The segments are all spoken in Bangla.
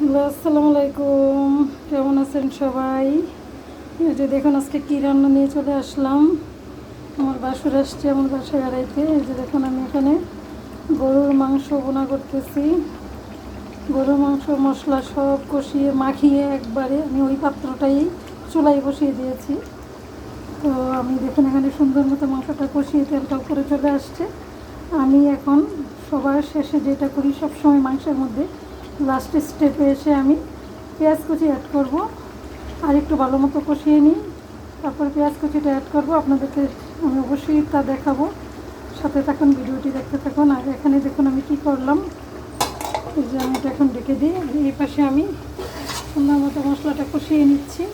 হ্যালো, আসসালামু আলাইকুম। কেমন আছেন সবাই? এই যে দেখুন আজকে কী রান্না নিয়ে চলে আসলাম। আমার বাসুর আসছে আমার বাসায় বেড়াইতে। এই যে দেখুন আমি এখানে গরুর মাংস বোনা করতেছি। গরুর মাংস মশলা সব কষিয়ে মাখিয়ে একবারে আমি ওই পাত্রটাই চুলায় বসিয়ে দিয়েছি। তো আমি দেখুন এখানে সুন্দর মতো মাংসটা কষিয়ে তেলটা উপরে চলে আসছে। আমি এখন সবার শেষে যেটা করি সবসময় মাংসের মধ্যে লাস্ট স্টেপে এসে আমি পেঁয়াজ কুচি অ্যাড করব। আর একটু ভালো মতো কষিয়ে নিই, তারপর পেঁয়াজ কুচিটা অ্যাড করব। আপনাদেরকে আমি অবশ্যই তা দেখাবো, সাথে থাকুন, ভিডিওটি দেখতে থাকুন। আর এখানে দেখুন আমি কি করলাম, এই যে আমি এটা এখন ঢেকে দিই। এই পাশে আমি সুন্দর মতো মশলাটা কষিয়ে নিচ্ছি।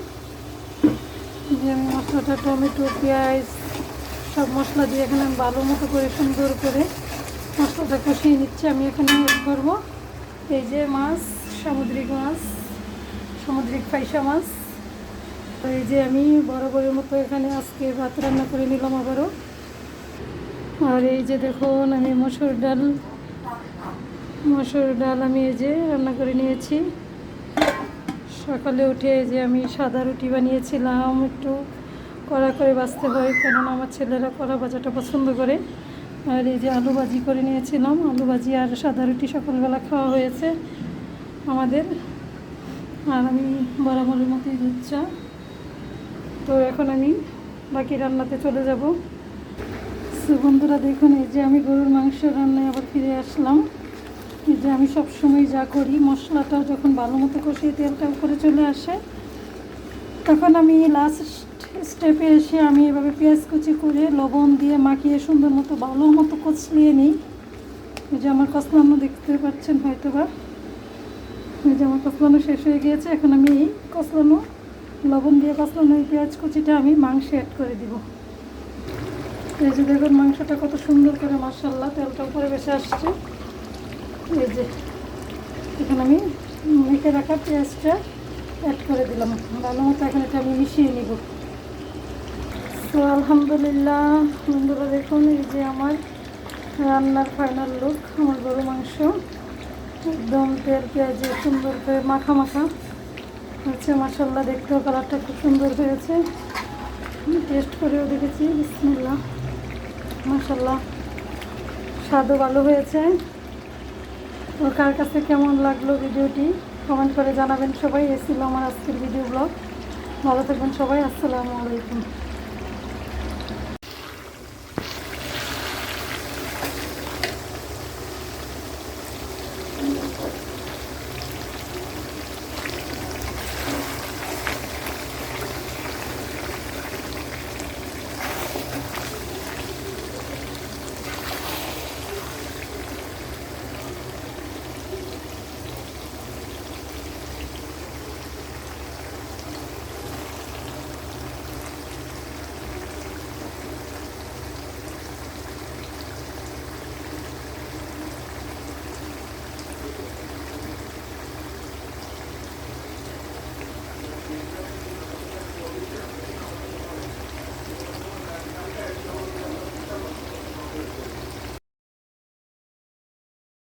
যে আমি মশলাটা টমেটো পেঁয়াজ সব মশলা দিয়ে এখানে আমি ভালো মতো করে সুন্দর করে মশলাটা কষিয়ে নিচ্ছি। আমি এখানে অ্যাড করবো এই যে মাছ, সামুদ্রিক মাছ, সামুদ্রিক ফাইসা মাছ। তো এই যে আমি বরাবরের মতো এখানে আজকে ভাত রান্না করে নিলাম আবারও। আর এই যে দেখুন আমি মসুর ডাল আমি এই যে রান্না করে নিয়েছি। সকালে উঠে যে আমি সাদা রুটি বানিয়েছিলাম, একটু কড়া করে ভাজতে হয় কারণ আমার ছেলেরা কড়া ভাজাটা পছন্দ করে। আর এই যে আলু ভাজি করে নিয়েছিলাম, আলু ভাজি আর সাদা রুটি সকালবেলা খাওয়া হয়েছে আমাদের। আর আমি বরাবরের মতোই দুধ চা। তো এখন আমি বাকি রান্নাতে চলে যাব। তো বন্ধুরা দেখুন এই যে আমি গরুর মাংস রান্নায় আবার ফিরে আসলাম। এই যে আমি সবসময় যা করি, মশলাটা যখন ভালো মতো কষিয়ে তেলটা উপরে চলে আসে তখন আমি লাস্ট স্টেপে এসে আমি এভাবে পেঁয়াজ কুচি করে লবণ দিয়ে মাখিয়ে সুন্দর মতো ভালো মতো কচলিয়ে নিই। এই যে আমার কচলানো দেখতে পাচ্ছেন হয়তো বা, এই যে আমার কচলানো শেষ হয়ে গিয়েছে। এখন আমি এই কচলানো লবণ দিয়ে কচলানো এই পেঁয়াজ কুচিটা আমি মাংসে অ্যাড করে দিব। এই যে দেখুন মাংসটা কত সুন্দর করে মাশাআল্লাহ তেলটা উপরে ভেসে আসছে। এই যে এখন আমি মেখে রাখা পেঁয়াজটা অ্যাড করে দিলাম ভালো মতো। এখন এটা আমি মিশিয়ে নিব। তো আলহামদুলিল্লাহ বন্ধুরা দেখুন এই যে আমার রান্নার ফাইনাল লুক। আমার গরু মাংস একদম তেল পেঁয়াজে সুন্দর করে মাখা মাখা হচ্ছে মাশাআল্লাহ। দেখতেও কালারটা খুব সুন্দর হয়েছে। টেস্ট করেও দেখেছি, বিসমিল্লাহ, মাশাআল্লাহ স্বাদও ভালো হয়েছে। তো কার কাছে কেমন লাগলো ভিডিওটি কমেন্ট করে জানাবেন সবাই। এ ছিল আমার আজকের ভিডিও ব্লগ। ভালো থাকবেন সবাই, আসসালামু আলাইকুম।